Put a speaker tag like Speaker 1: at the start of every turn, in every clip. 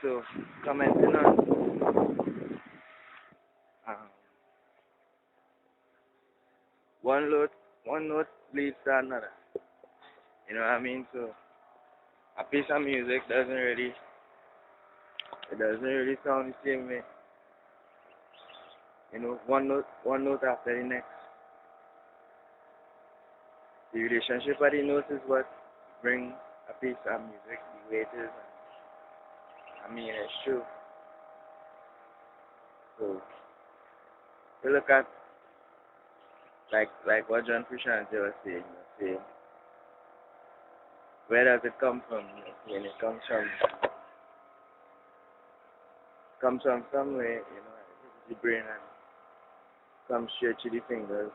Speaker 1: So commenting on um, one note, one note leads to another. You know what I mean? So a piece of music doesn't really sound the same way. You know, one note after the next. The relationship of the notes is what bring a piece of music the way it is. I mean, it's true. So we look at like what John Frusciante was saying, where does it come from? When it comes from somewhere, you know, it hits the brain and comes straight to the fingers.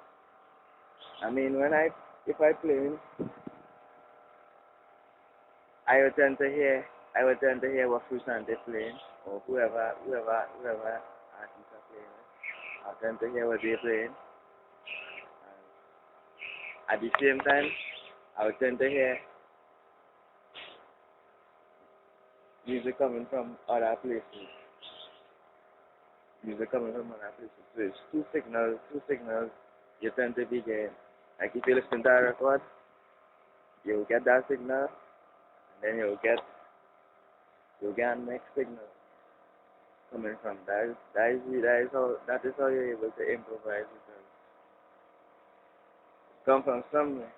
Speaker 1: I mean, if I play, I would tend to hear what Frusciante playing, or whoever artist are playing. I tend to hear what they're playing. At the same time, I would tend to hear music coming from other places. Music coming from other places. So it's two signals you tend to be getting. Like if you listen to a record, you'll get that signal, and then you'll get next signal coming from that is how you're able to improvise because it comes from somewhere.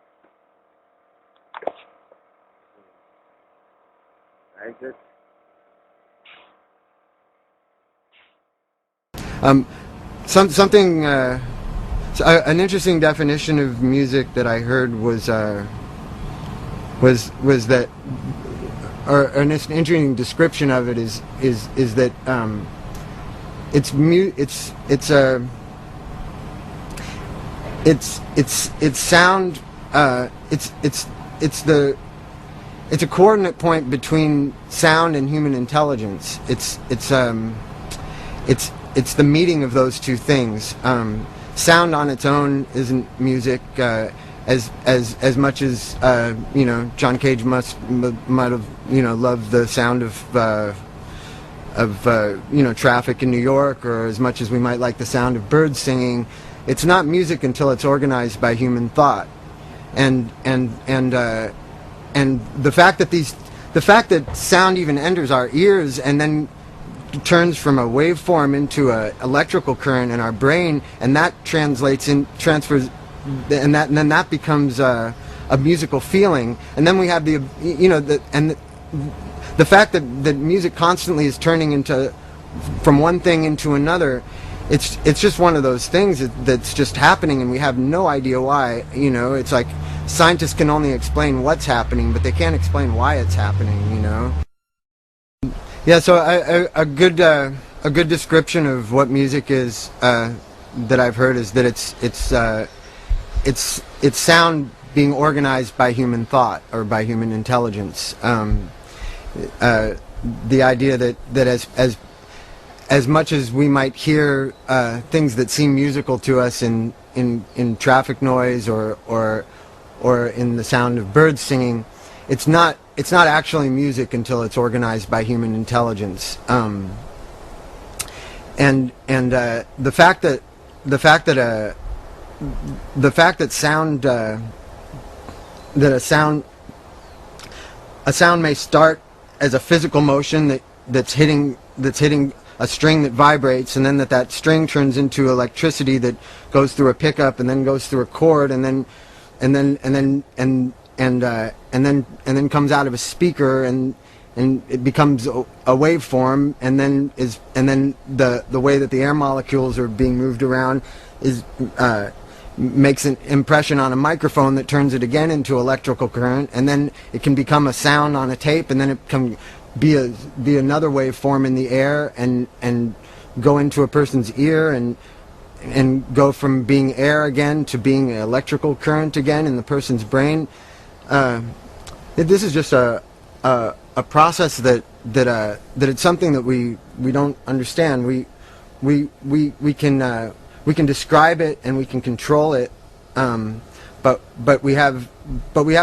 Speaker 1: That's it.
Speaker 2: Um, something an interesting definition of music that I heard was that, or an interesting description of it is that it's sound, it's a coordinate point between sound and human intelligence. It's the meeting of those two things. Sound on its own isn't music, as much as John Cage might have loved the sound of traffic in New York, or as much as we might like the sound of birds singing. It's not music until it's organized by human thought, and the fact that sound even enters our ears and then turns from a waveform into a electrical current in our brain, and that transfers, and then that becomes a musical feeling, and then we have the fact that music constantly is turning into from one thing into another. It's just one of those things that's just happening, and we have no idea why. It's like scientists can only explain what's happening, but they can't explain why it's happening. Yeah, so a good description of what music is that I've heard is that it's sound being organized by human thought or by human intelligence. The idea that as much as we might hear things that seem musical to us in traffic noise or in the sound of birds singing, it's not actually music until it's organized by human intelligence. And the fact that a sound may start as a physical motion that's hitting a string that vibrates, and then that string turns into electricity that goes through a pickup and then goes through a cord and then comes out of a speaker, and it becomes a waveform, and then the way that the air molecules are being moved around makes an impression on a microphone that turns it again into electrical current, and then it can become a sound on a tape, and then it can be another waveform in the air and go into a person's ear and go from being air again to being electrical current again in the person's brain. This is just a process that it's something that we don't understand. We can describe it and we can control it, but we have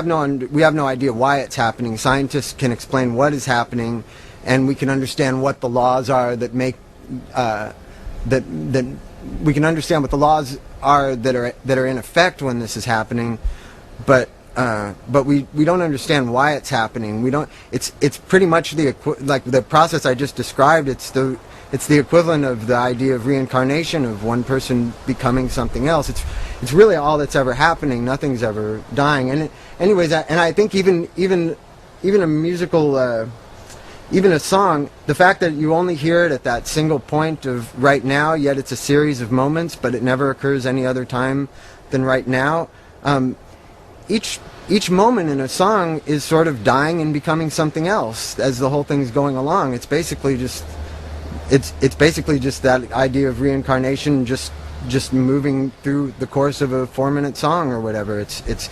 Speaker 2: no idea why it's happening. Scientists can explain what is happening, and we can understand what the laws are that make that we can understand what the laws are that are in effect when this is happening, but we don't understand why it's happening. We don't. It's pretty much like the process I just described. It's the equivalent of the idea of reincarnation, of one person becoming something else. It's really all that's ever happening. Nothing's ever dying. And anyways, and I think even a musical. Even a song, the fact that you only hear it at that single point of right now, yet it's a series of moments, but it never occurs any other time than right now. Each moment in a song is sort of dying and becoming something else as the whole thing's going along. It's basically just that idea of reincarnation, just moving through the course of a 4-minute song or whatever. It's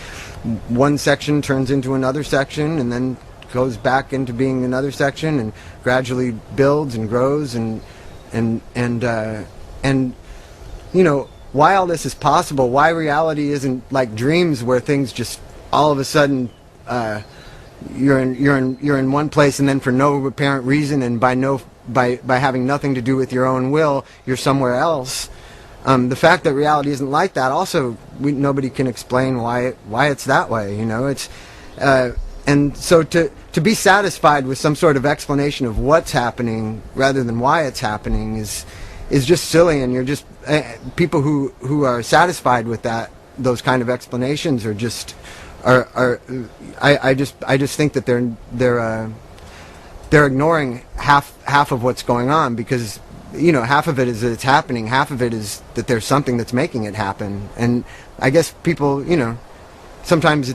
Speaker 2: one section turns into another section, and then goes back into being another section, and gradually builds and grows, and you know, why all this is possible, why reality isn't like dreams where things just all of a sudden you're in one place, and then for no apparent reason and by having nothing to do with your own will, you're somewhere else. The fact that reality isn't like that, also nobody can explain why it's that way. You know, it's and so to be satisfied with some sort of explanation of what's happening rather than why it's happening is just silly. And you're just people who are satisfied with those kind of explanations are just I just think that they're ignoring half of what's going on, because you know, half of it is that it's happening, half of it is that there's something that's making it happen. And I guess people, you know, sometimes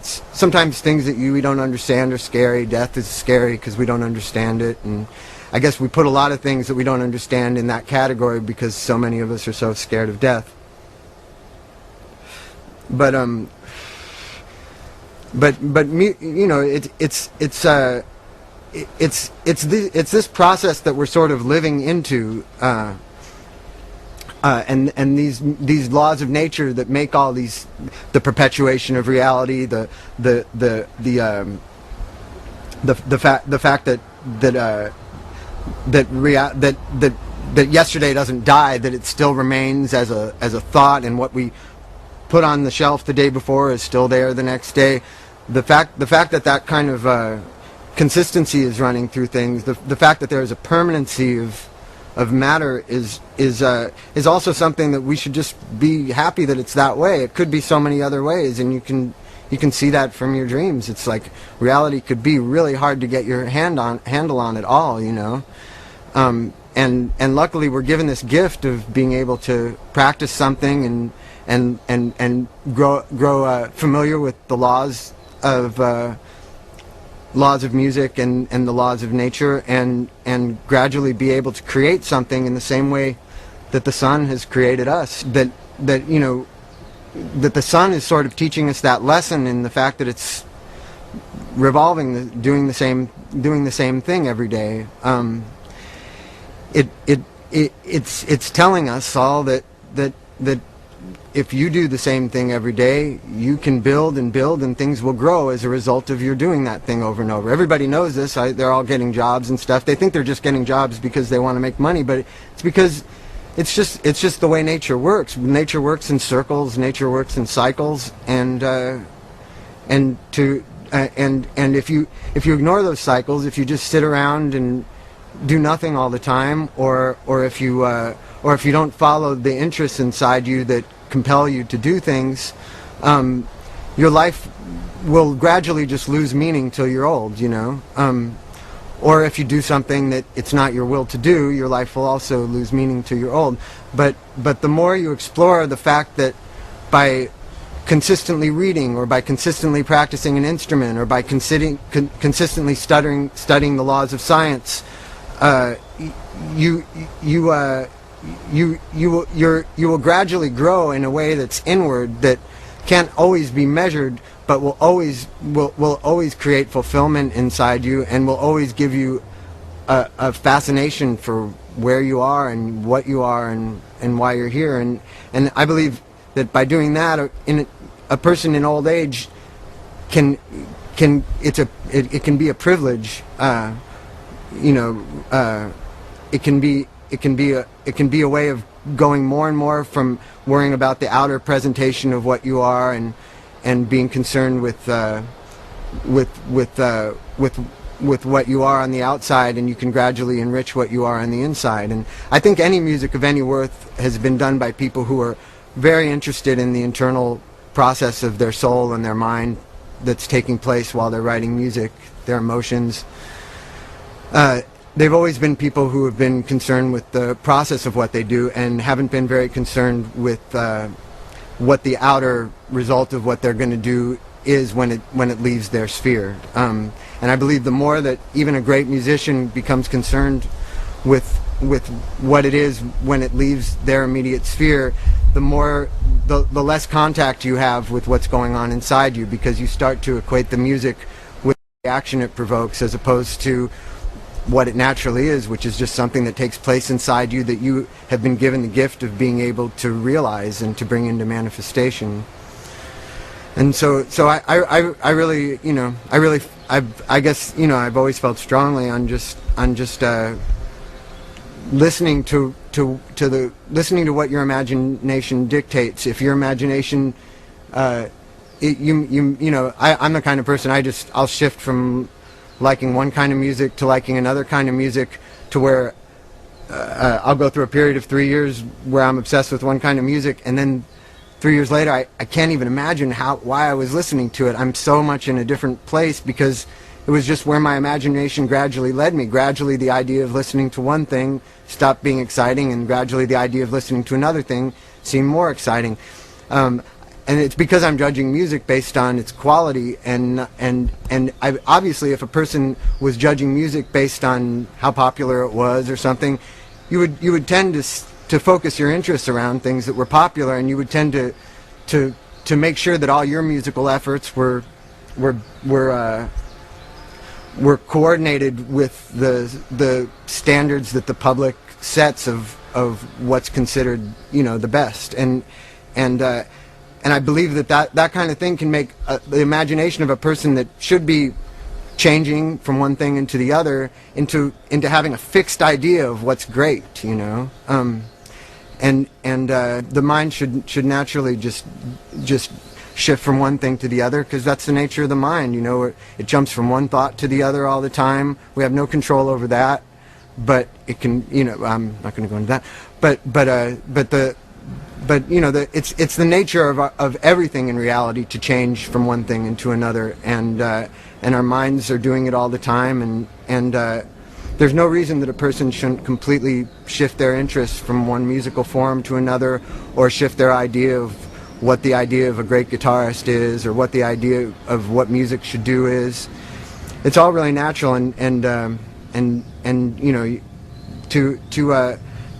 Speaker 2: things that we don't understand are scary. Death is scary because we don't understand it, and I guess we put a lot of things that we don't understand in that category because so many of us are so scared of death. But you know, it's this process that we're sort of living into, and these laws of nature that make all these, the perpetuation of reality, the fact that yesterday doesn't die, that it still remains as a thought, and what we put on the shelf the day before is still there the next day. The fact that kind of consistency is running through things. The fact that there is a permanency of matter is also something that we should just be happy that it's that way. It could be so many other ways, and you can see that from your dreams. It's like reality could be really hard to get your handle on at all, you know. And luckily we're given this gift of being able to practice something and grow familiar with the laws of music and the laws of nature, and gradually be able to create something in the same way that the sun has created us. That you know, that the sun is sort of teaching us that lesson in the fact that it's revolving, doing the same thing every day. It's telling us all that if you do the same thing every day, you can build and build, and things will grow as a result of your doing that thing over and over. Everybody knows this. They're all getting jobs and stuff. They think they're just getting jobs because they want to make money, but it's because it's just the way nature works. Nature works in circles. Nature works in cycles, and if you ignore those cycles, if you just sit around and do nothing all the time, or if you don't follow the interests inside you that compel you to do things, your life will gradually just lose meaning till you're old, you know. Or if you do something that it's not your will to do, your life will also lose meaning till you're old. But the more you explore the fact that by consistently reading, or by consistently practicing an instrument, or by consistently studying the laws of science, you will gradually grow in a way that's inward, that can't always be measured, but will always create fulfillment inside you, and will always give you a fascination for where you are and what you are and why you're here. And I believe that by doing that, a person in old age it can be a privilege you know, it can be a way of going more and more from worrying about the outer presentation of what you are, and being concerned with with with uh, with with what you are on the outside, and you can gradually enrich what you are on the inside. And I think any music of any worth has been done by people who are very interested in the internal process of their soul and their mind that's taking place while they're writing music, their emotions. They've always been people who have been concerned with the process of what they do, and haven't been very concerned with what the outer result of what they're going to do is when it leaves their sphere. And I believe the more that even a great musician becomes concerned with what it is when it leaves their immediate sphere, the less contact you have with what's going on inside you, because you start to equate the music with the action it provokes, as opposed to what it naturally is, which is just something that takes place inside you that you have been given the gift of being able to realize and to bring into manifestation. And so I really, I guess, I've always felt strongly on just listening to what your imagination dictates. If your imagination, I'm the kind of person, I'll shift from liking one kind of music to liking another kind of music, to where I'll go through a period of 3 years where I'm obsessed with one kind of music, and then 3 years later I can't even imagine why I was listening to it. I'm so much in a different place, because it was just where my imagination gradually led me. Gradually the idea of listening to one thing stopped being exciting, and gradually the idea of listening to another thing seemed more exciting. And it's because I'm judging music based on its quality, and obviously if a person was judging music based on how popular it was or something, you would tend to focus your interests around things that were popular, and you would tend to make sure that all your musical efforts were coordinated with the standards that the public sets of what's considered, the best. And I believe that kind of thing can make the imagination of a person that should be changing from one thing into the other into having a fixed idea of what's great, and the mind should naturally just shift from one thing to the other, because that's the nature of the mind. It jumps from one thought to the other all the time. We have no control over that, but it can. I'm not going to go into that, but it's the nature of everything in reality to change from one thing into another, and our minds are doing it all the time, and there's no reason that a person shouldn't completely shift their interests from one musical form to another, or shift their idea of what the idea of a great guitarist is, or what the idea of what music should do is. It's all really natural, and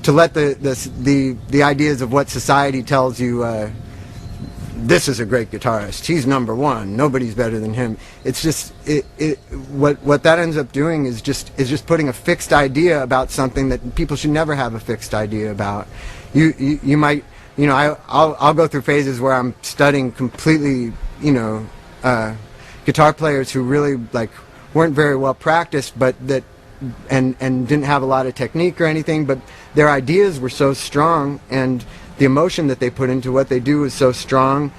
Speaker 2: to let the ideas of what society tells you, this is a great guitarist, he's number one, nobody's better than him. It's just what that ends up doing is just putting a fixed idea about something that people should never have a fixed idea about. You might, I'll go through phases where I'm studying completely, guitar players who really weren't very well practiced, but that and didn't have a lot of technique or anything, but their ideas were so strong, and the emotion that they put into what they do was so strong,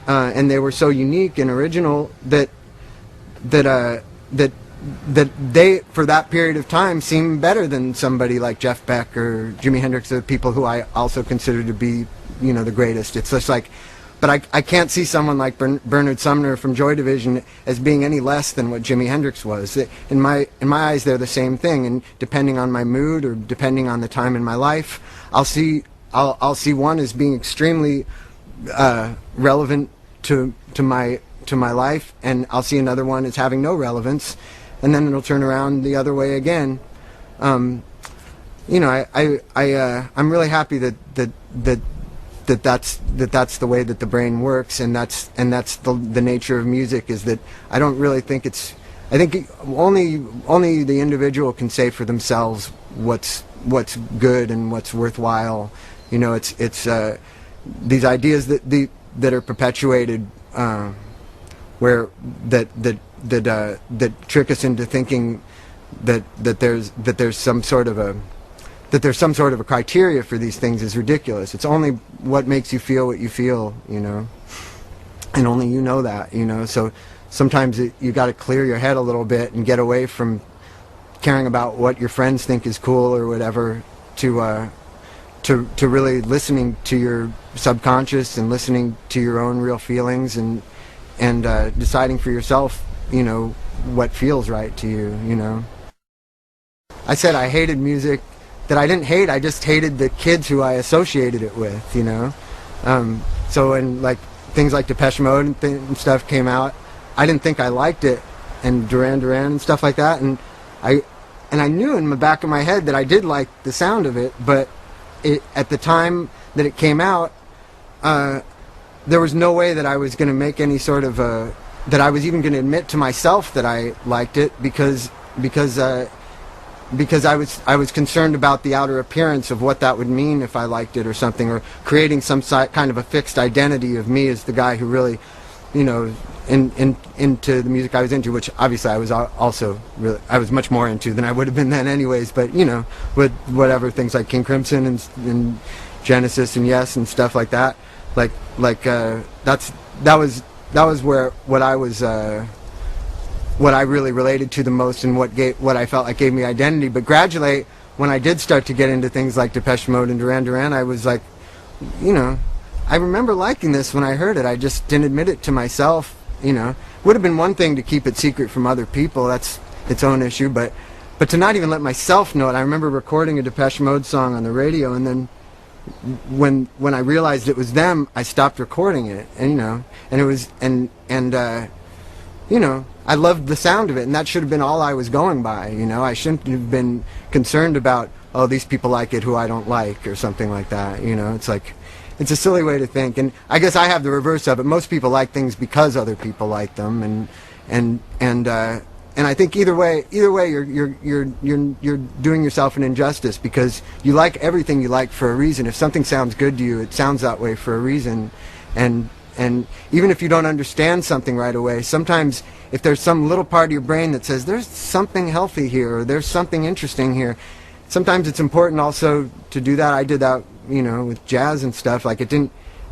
Speaker 2: and they were so unique and original that they, for that period of time, seemed better than somebody like Jeff Beck or Jimi Hendrix, or people who I also consider to be, the greatest. It's just but I can't see someone like Bernard Sumner from Joy Division as being any less than what Jimi Hendrix was. In my eyes, they're the same thing, and depending on my mood or depending on the time in my life, I'll see one as being extremely relevant to my life, and I'll see another one as having no relevance, and then it'll turn around the other way again. I'm really happy that's the way that the brain works, and that's the nature of music, is that I don't really think I think only the individual can say for themselves what's good and what's worthwhile. It's these ideas that are perpetuated, where that trick us into thinking there's some sort of a criteria for these things is ridiculous. It's only what makes you feel what you feel, you know, and only you know that, you know. So sometimes you got to clear your head a little bit and get away from caring about what your friends think is cool or whatever, to really listening to your subconscious and listening to your own real feelings, and deciding for yourself, you know, what feels right to you, you know. I said I hated music that I didn't hate. I just hated the kids who I associated it with, you know. So when like things like Depeche Mode and stuff came out, I didn't think I liked it, and Duran Duran and stuff like that, and I knew in the back of my head that I did like the sound of it, but at the time that it came out, there was no way that I was going to make any sort of that I was even going to admit to myself that I liked it, because I was concerned about the outer appearance of what that would mean if I liked it or something, or creating some kind of a fixed identity of me as the guy who really, you know, into the music I was into, which obviously I was also really, I was much more into than I would have been then anyways, but you know, with whatever things like King Crimson and Genesis and Yes and stuff like that, that was where what I really related to the most, and what I felt like gave me identity. But gradually, when I did start to get into things like Depeche Mode and Duran Duran, I was like, you know, I remember liking this when I heard it. I just didn't admit it to myself, you know. Would have been one thing to keep it secret from other people. That's its own issue. But to not even let myself know it. I remember recording a Depeche Mode song on the radio, and then when I realized it was them, I stopped recording it. And you know, and it was you know, I loved the sound of it, and that should have been all I was going by. You know, I shouldn't have been concerned about, oh, these people like it who I don't like, or something like that. You know, it's like, it's a silly way to think, and I guess I have the reverse of it. Most people like things because other people like them, and I think either way you're doing yourself an injustice, because you like everything you like for a reason. If something sounds good to you, it sounds that way for a reason, and even if you don't understand something right away, sometimes if there's some little part of your brain that says there's something healthy here, or there's something interesting here, sometimes it's important also to do that. I did that, you know, with jazz and stuff. Like,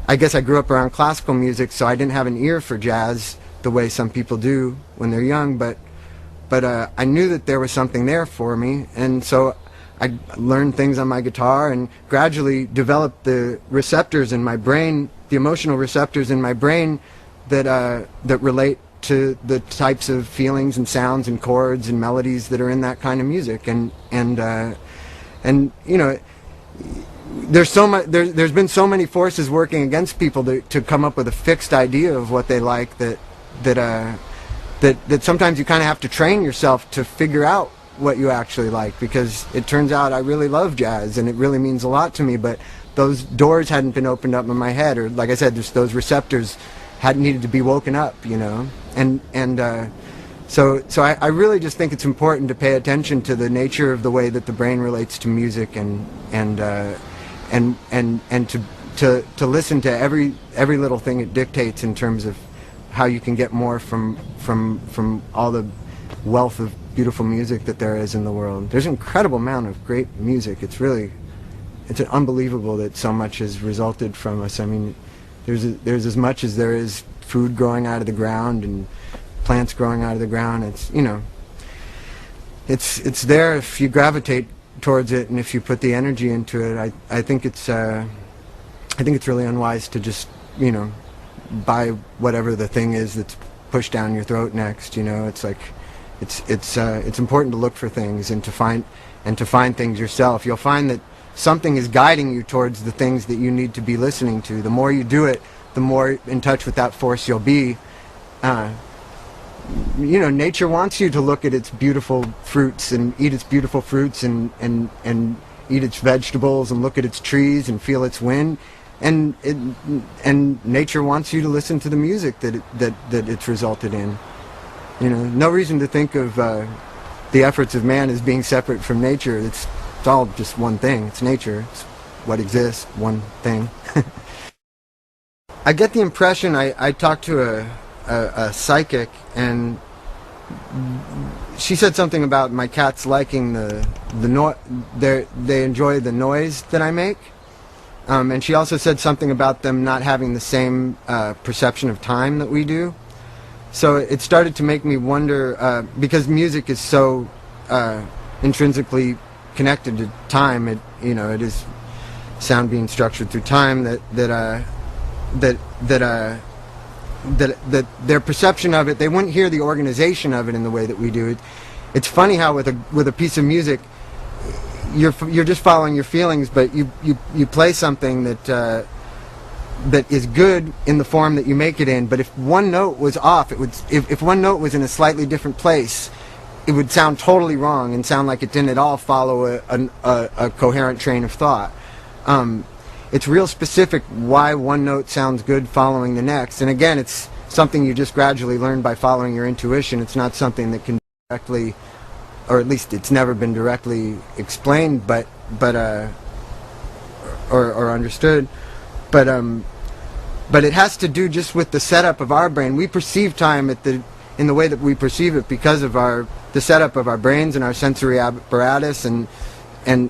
Speaker 2: I guess I grew up around classical music, so I didn't have an ear for jazz the way some people do when they're young, but I knew that there was something there for me, and so I learned things on my guitar and gradually developed the receptors in my brain, the emotional receptors in my brain that relate to the types of feelings and sounds and chords and melodies that are in that kind of music, and you know, there's been so many forces working against people to come up with a fixed idea of what they like, that sometimes you kind of have to train yourself to figure out what you actually like, because it turns out I really love jazz and it really means a lot to me, but those doors hadn't been opened up in my head, or like I said, just those receptors hadn't needed to be woken up, you know. So I really just think it's important to pay attention to the nature of the way that the brain relates to music, and to listen to every little thing it dictates in terms of how you can get more from all the wealth of beautiful music that there is in the world. There's an incredible amount of great music. It's unbelievable that so much has resulted from us. I mean, there's as much as there is food growing out of the ground and plants growing out of the ground. It's, you know, it's there if you gravitate towards it and if you put the energy into it. I think it's really unwise to just, you know, buy whatever the thing is that's pushed down your throat next. You know, it's like it's important to look for things and to find things yourself. You'll find that something is guiding you towards the things that you need to be listening to. The more you do it, the more in touch with that force you'll be. You know, nature wants you to look at its beautiful fruits and eat its beautiful fruits and eat its vegetables and look at its trees and feel its wind. And nature wants you to listen to the music that it's resulted in. You know, no reason to think of the efforts of man as being separate from nature. It's all just one thing. It's nature. It's what exists, one thing. I get the impression, I talked to a psychic, and she said something about my cats liking they enjoy the noise that I make. And she also said something about them not having the same perception of time that we do. So it started to make me wonder, because music is so intrinsically connected to time. It is sound being structured through time. That their perception of it, they wouldn't hear the organization of it in the way that we do. It's funny how with a piece of music, you're just following your feelings, but you play something that is good in the form that you make it in. But if one note was off, if one note was in a slightly different place, it would sound totally wrong and sound like it didn't at all follow a coherent train of thought. It's real specific why one note sounds good following the next. And again, it's something you just gradually learn by following your intuition. It's not something that can directly, or at least it's never been directly explained, or understood. But it has to do just with the setup of our brain. We perceive time in the way that we perceive it because of the setup of our brains and our sensory apparatus and our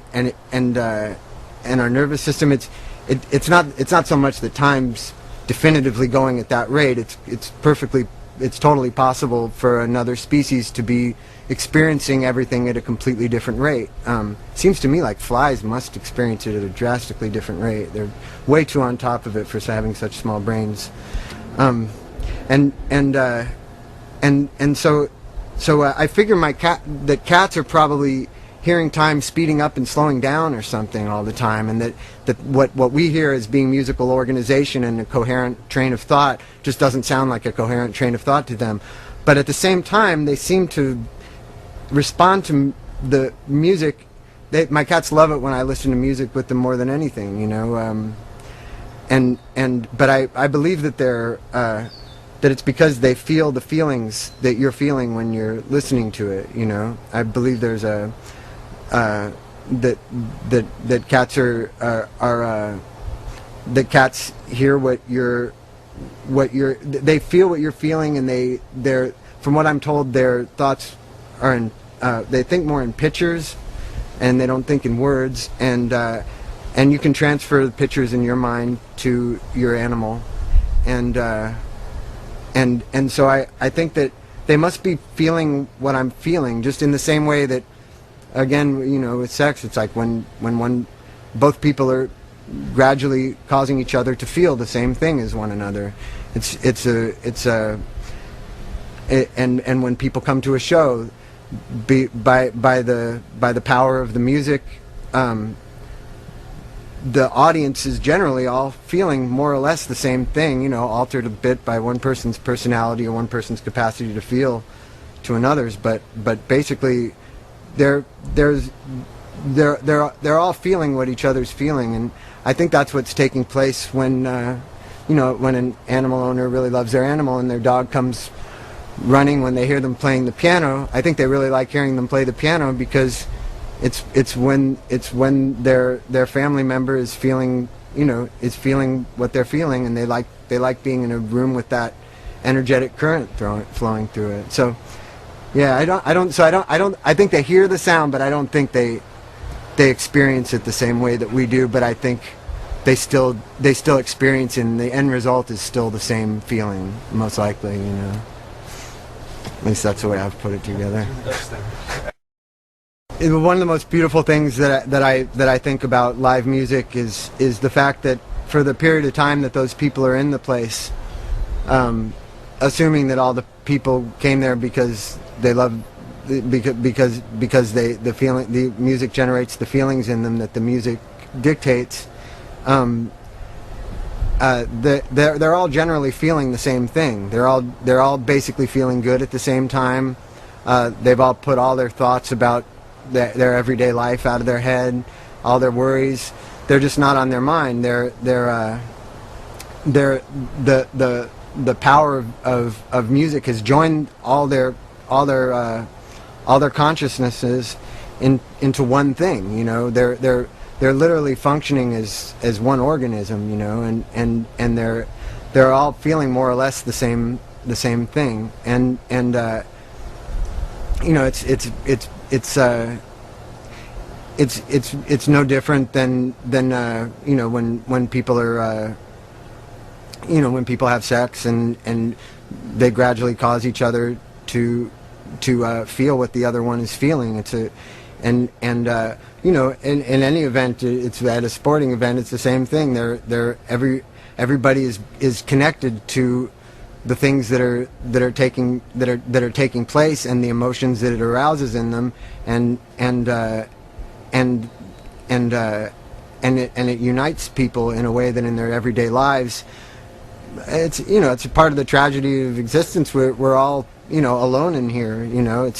Speaker 2: nervous system. It's not so much that time's definitively going at that rate. It's totally possible for another species to be experiencing everything at a completely different rate. Seems to me like flies must experience it at a drastically different rate. They're way too on top of it for having such small brains. So I figure that cats are probably hearing time speeding up and slowing down or something all the time, and that what we hear as being musical organization and a coherent train of thought just doesn't sound like a coherent train of thought to them. But at the same time, they seem to respond to the music. My cats love it when I listen to music with them more than anything, but I believe that that it's because they feel the feelings that you're feeling when you're listening to it. I believe there's that cats that cats hear they feel what you're feeling, and they're from what I'm told, their thoughts are they think more in pictures, and they don't think in words, and you can transfer the pictures in your mind to your animal, and so I think that they must be feeling what I'm feeling, just in the same way that, again, with sex, it's like when both people are gradually causing each other to feel the same thing as one another. And when people come to a show, by the power of the music, the audience is generally all feeling more or less the same thing, altered a bit by one person's personality or one person's capacity to feel to another's, but basically they're all feeling what each other's feeling. And I think that's what's taking place when when an animal owner really loves their animal and their dog comes running when they hear them playing the piano. I think they really like hearing them play the piano because it's when their family member is feeling what they're feeling, and they like being in a room with that energetic current flowing through it. So yeah, I think they hear the sound, but I don't think they experience it the same way that we do. But I think they still experience it, and the end result is still the same feeling, most likely. At least that's the way I've put it together. One of the most beautiful things that I think about live music is the fact that for the period of time that those people are in the place, assuming that all the people came there because they love, because the music generates the feelings in them that the music dictates. They're all generally feeling the same thing. They're all basically feeling good at the same time. They've all put all their thoughts about their everyday life out of their head, all their worries. They're just not on their mind. The power of music has joined all their consciousnesses into one thing. They're literally functioning as one organism, and they're all feeling more or less the same thing, and you know, it's no different than you know, when people are you know, when people have sex and they gradually cause each other to feel what the other one is feeling. It's a and you know, in any event, it's at a sporting event, it's the same thing. Everybody is connected to the things that are taking place and the emotions that it arouses in them, and and and and it unites people in a way that in their everyday lives, it's, you know, it's a part of the tragedy of existence. We're all, you know, alone in here. You know,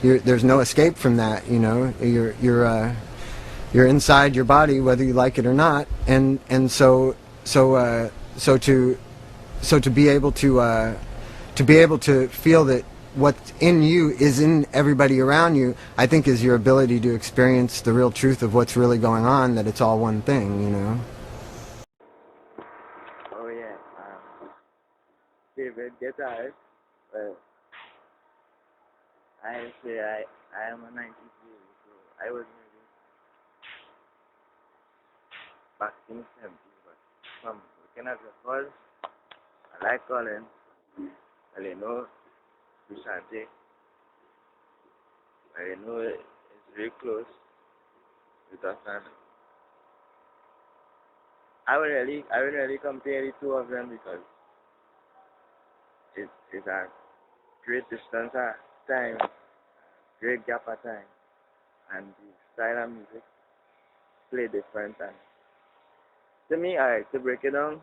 Speaker 2: there's no escape from that. You know, you're inside your body whether you like it or not, and so to be able to feel that what's in you is in everybody around you, I think, is your ability to experience the real truth of what's really going on, that it's all one thing, you know.
Speaker 1: Oh yeah. Favorite guitarist? Well, I say I am a 90s baby, so I was maybe back in the 70s, but from looking at the calls, I like Colin. I know Vicente. I know it's very close with us, and I would really compare the two of them because it's a great distance of time, great gap of time, and the style of music play different. And to me, alright, to break it down,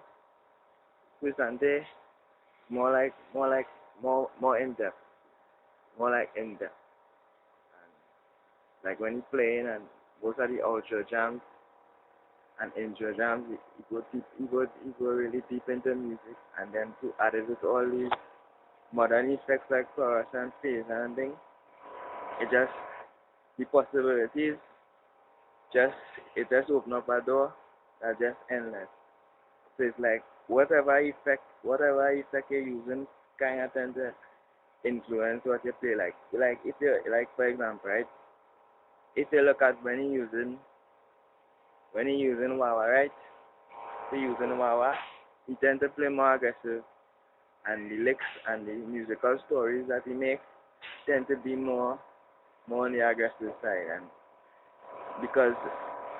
Speaker 1: Vicente more in depth, more like in depth. And like when he's playing and most of the outro jams and intro jams, he go really deep into music, and then to add it with all these modern effects like chorus and phase and things, it just the possibilities just it just open up a door that's just endless. So it's like whatever effect you're using kind of tend to influence what you play. Like if you like for example, right? If you look at when you're using Wawa, right? If you're using Wawa, he tend to play more aggressive, and the licks and the musical stories that he makes tend to be more on the aggressive side, and because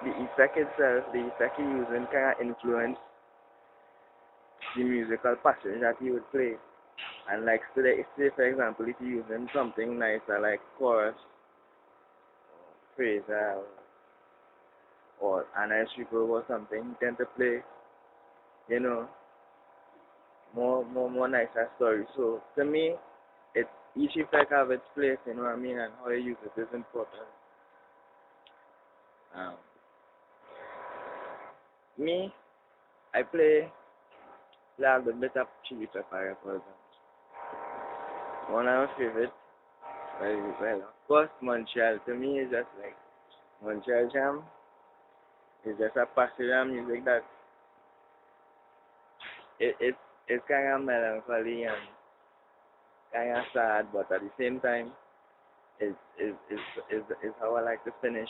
Speaker 1: the effect itself, the effect you're using kind of influence the musical passage that he would play. And like say for example, if you're using something nicer like chorus, phrase, or an ice reverb or something, you tend to play, you know, more nicer stories. So to me, it each effect have its place, you know what I mean, and how you use it is important. Um, me, I play a little bit of chili pepper records. One of my favorite, well, of course, Montreal. To me, is just like Montreal Jam. It's just a passage of music that it's kind of melancholy and kind of sad, but at the same time, is how I like to finish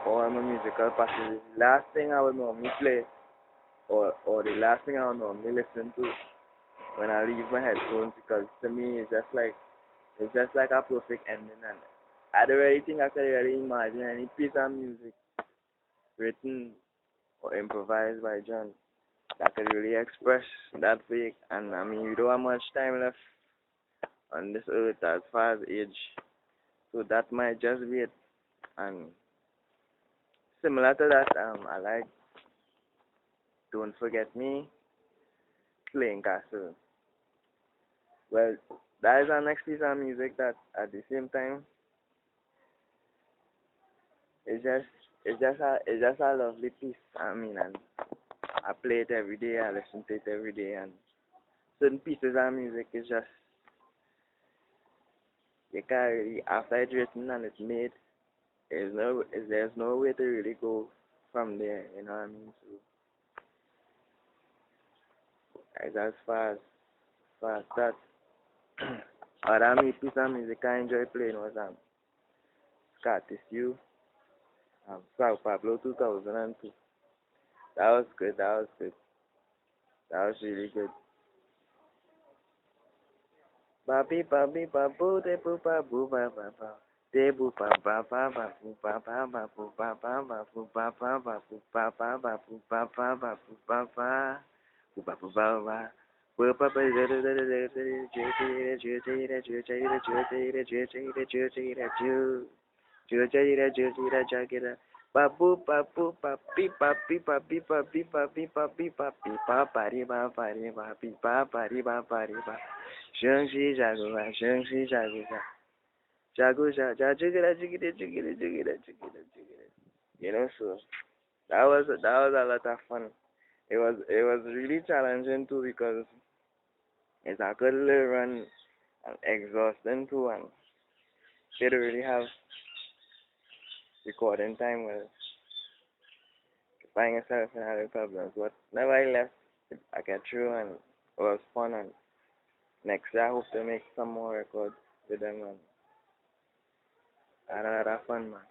Speaker 1: all my musical passages. Last thing I would normally play, or the last thing I would normally listen to when I leave my headphones, because to me it's just like a perfect ending, and I don't really think I could really imagine any piece of music written or improvised by John that could really express that way. And I mean, we don't have much time left on this earth as far as age, so that might just be it. And similar to that, I like Don't Forget Me, Playing Castle. Well, that is our next piece of music that at the same time it's just it's just a lovely piece. I mean, and I play it every day, I listen to it every day, and certain pieces of music is just you can't really, after it's written and it's made, there's no way to really go from there, you know what I mean? So it's as far as that. Other piece of music I enjoy playing was Scottish U, Sao Pablo 2002. That was good. That was good. That was really good. Babi babi babu de bu babu ba ba ba. De bu ba ba ba ba bu ba ba ba bu ba ba ba bu ba ba ba bu ba ba ba bu ba ba ba bu ba ba bu ba bu ba ba. Bu ba ba de de de de de de ju ju ju ju ju ju ju ju ju ju ju ju ju. Jira jira jira jagira. Babu babu babi babi babi babi babi babi babi ba bari ba bari ba bi ba bari ba bari ba. Sheng shi jagu ba sheng shi jagu ba. Jagu ja ja jigira jigira jigira jigira jigira jigira. You know, so that was a lot of fun. It was really challenging too because it's a good little run and exhausting too, and they don't really have recording time with find yourself in other problems. But nevertheless, I get through and it was fun. And next year, I hope to make some more records with them and had a lot of fun, man.